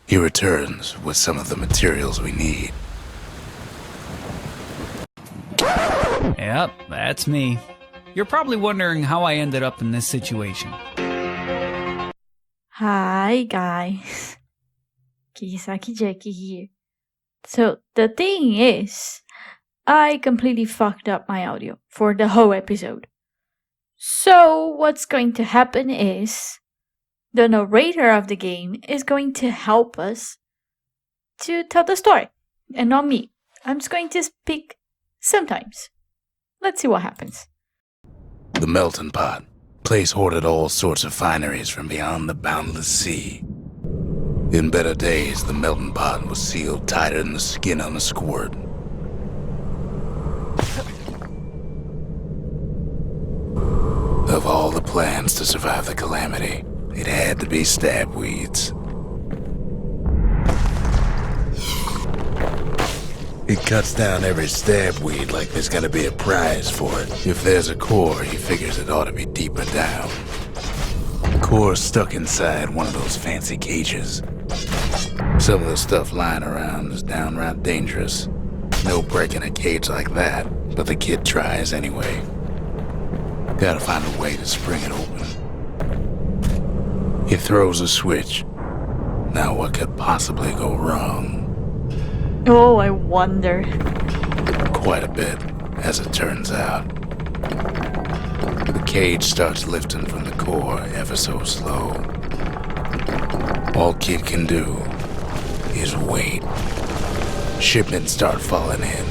He returns with some of the materials we need. Yep, that's me. You're probably wondering how I ended up in this situation. Hi guys, Kisaki Jackie here. So the thing is, I completely fucked up my audio for the whole episode. So what's going to happen is, the narrator of the game is going to help us to tell the story, and not me. I'm just going to speak sometimes. Let's see what happens. The melting pot. Place hoarded all sorts of fineries from beyond the boundless sea. In better days, the melting pot was sealed tighter than the skin on a squirt. Of all the plans to survive the calamity, it had to be stabweeds. He cuts down every stabweed like there's gonna be a prize for it. If there's a core, he figures it ought to be deeper down. The core's stuck inside one of those fancy cages. Some of the stuff lying around is downright dangerous. No breaking a cage like that, but the kid tries anyway. Gotta find a way to spring it open. He throws a switch. Now what could possibly go wrong? Oh, I wonder. Quite a bit, as it turns out. The cage starts lifting from the core ever so slow. All Kid can do is wait. Shipments start falling in.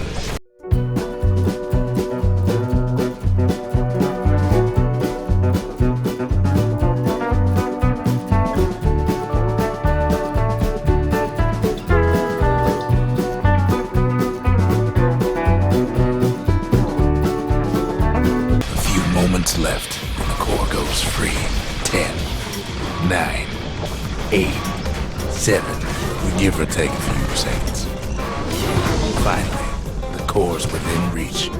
Left, and the core goes free. 10, 9, 8, 7. We give or take a few seconds. Finally, the core's within reach.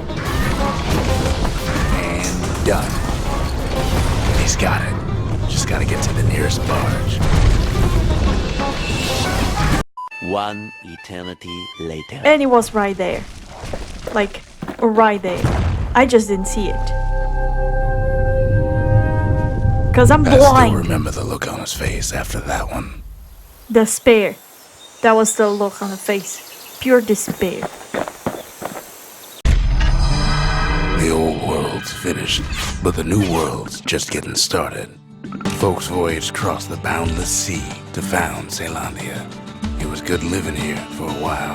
And done. He's got it. Just gotta get to the nearest barge. One eternity later. And it was right there. Like, right there. I just didn't see it. Because I'm blind. I still remember the look on his face after that one. Despair. That was the look on the face. Pure despair. The old world's finished, but the new world's just getting started. Folks voyaged across the boundless sea to found Ceylondia. It was good living here for a while.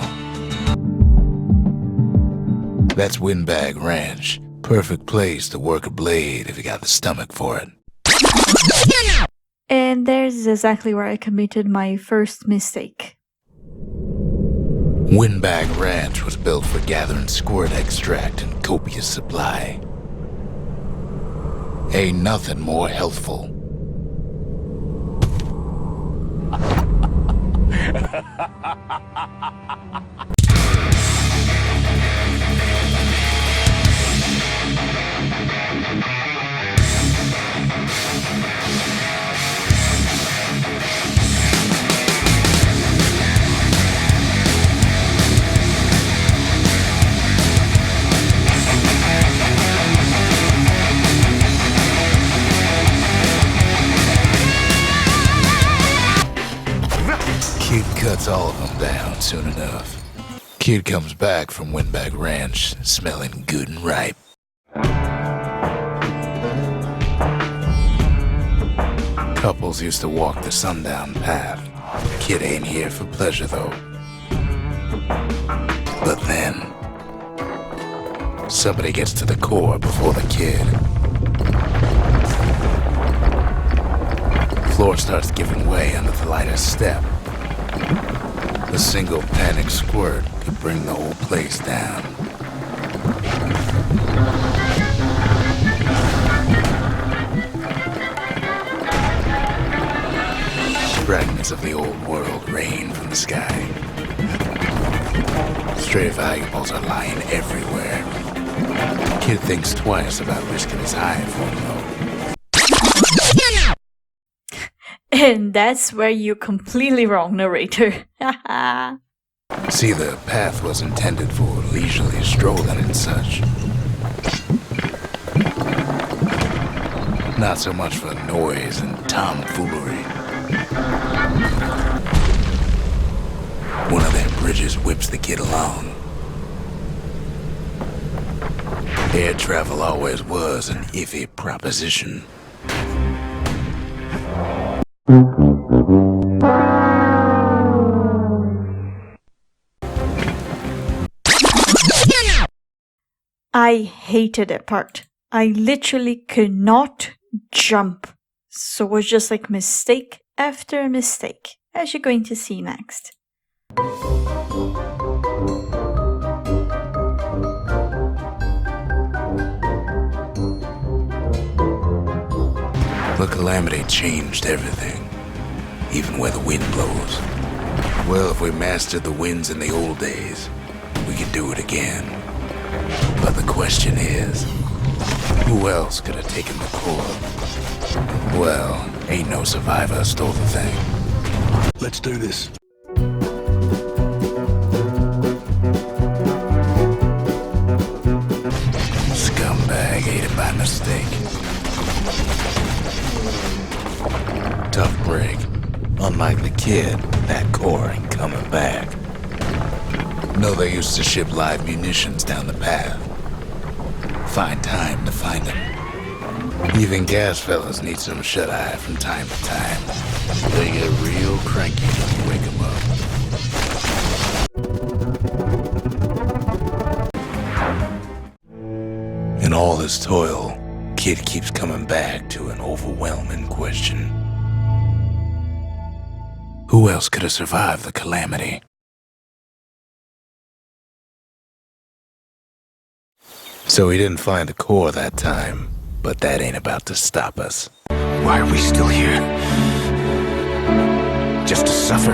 That's Windbag Ranch. Perfect place to work a blade if you got the stomach for it. And there's exactly where I committed my first mistake. Windbag Ranch was built for gathering squirt extract in copious supply. Ain't nothing more healthful. Kid cuts all of them down soon enough. Kid comes back from Windbag Ranch smelling good and ripe. Couples used to walk the sundown path. Kid ain't here for pleasure though. But then, somebody gets to the core before the kid. The floor starts giving way under the lightest step. A single panic squirt could bring the whole place down. Fragments of the old world rain from the sky. Stray valuables are lying everywhere. Kid thinks twice about risking his hide for them though. And that's where you're completely wrong, narrator. See, the path was intended for leisurely strolling and such. Not so much for noise and tomfoolery. One of them bridges whips the kid along. Air travel always was an iffy proposition. I hated that part. I literally could not jump. So it was just like mistake after mistake, as you're going to see next. The calamity changed everything, even where the wind blows. Well, if we mastered the winds in the old days, we could do it again. But the question is, who else could have taken the core? Well, ain't no survivor stole the thing. Let's do this. Scumbag ate it by mistake. Tough break. Unlike the kid, that core ain't coming back. No, they used to ship live munitions down the path. Find time to find them. Even gas fellas need some shut-eye from time to time. They get real cranky when you wake them up. In all this toil, Kid keeps coming back to an overwhelming question. Who else could have survived the calamity? So he didn't find the core that time, but that ain't about to stop us. Why are we still here? Just to suffer?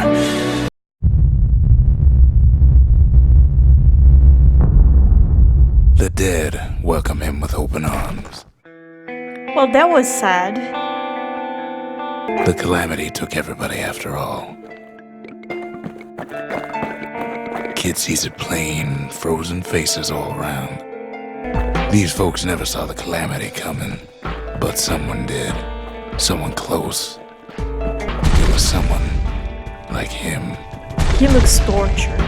The dead welcome him with open arms. Well, that was sad. The calamity took everybody after all. Kid sees it plain, frozen faces all around. These folks never saw the calamity coming, but someone did. Someone close. It was someone like him. He looks tortured.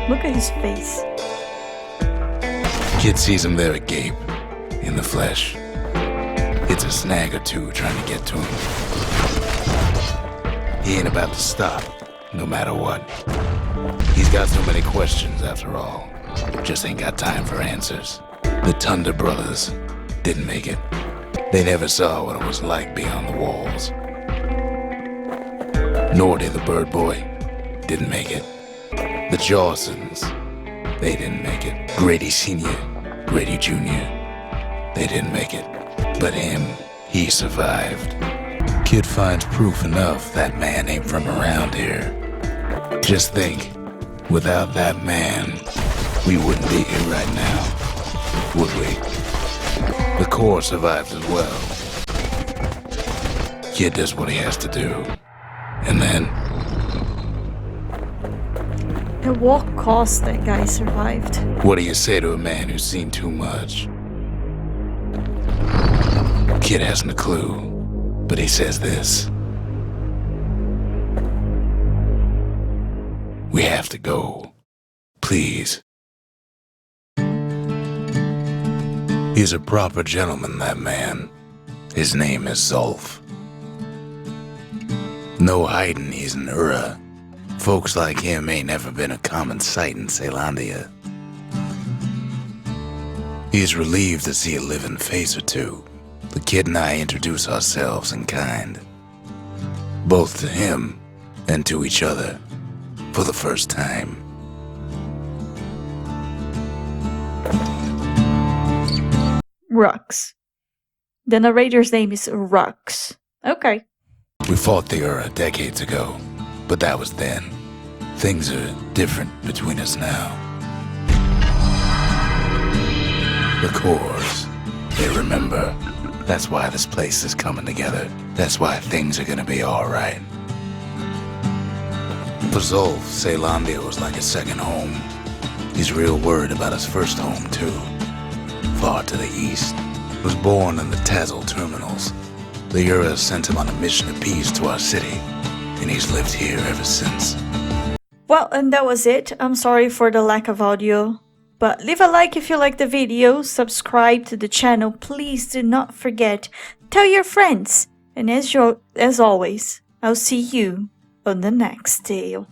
Look at his face. Kid sees him there agape, in the flesh. It's a snag or two trying to get to him. He ain't about to stop, no matter what. He's got so many questions after all. Just ain't got time for answers. The Thunder Brothers didn't make it. They never saw what it was like beyond the walls. Nor did the Bird Boy. Didn't make it. The Jawsons. They didn't make it. Grady Sr., Grady Jr. They didn't make it. But him, he survived. Kid finds proof enough that man ain't from around here. Just think, without that man, we wouldn't be here right now, would we? The core survives as well. Kid does what he has to do. And then, At what cost that guy survived? what do you say to a man who's seen too much? Kid hasn't a clue, but he says this. We have to go. Please. He's a proper gentleman, that man. His name is Zolf. No hiding he's an Ura. Folks like him ain't never been a common sight in Celandia. He's relieved to see a living face or two. The kid and I introduce ourselves in kind. Both to him and to each other for the first time. Rux. The narrator's name is Rux. Okay. We fought the Ura decades ago, but that was then. Things are different between us now. The cores, they remember. That's why this place is coming together. That's why things are gonna be alright. For Zolf, Ceylandia was like a second home. He's real worried about his first home, too. Far to the east. Was born in the Tazzle terminals. The Ura sent him on a mission of peace to our city, and he's lived here ever since. Well, and that was it. I'm sorry for the lack of audio. But leave a like if you like the video, subscribe to the channel, please do not forget. Tell your friends. And as always, I'll see you on the next tale.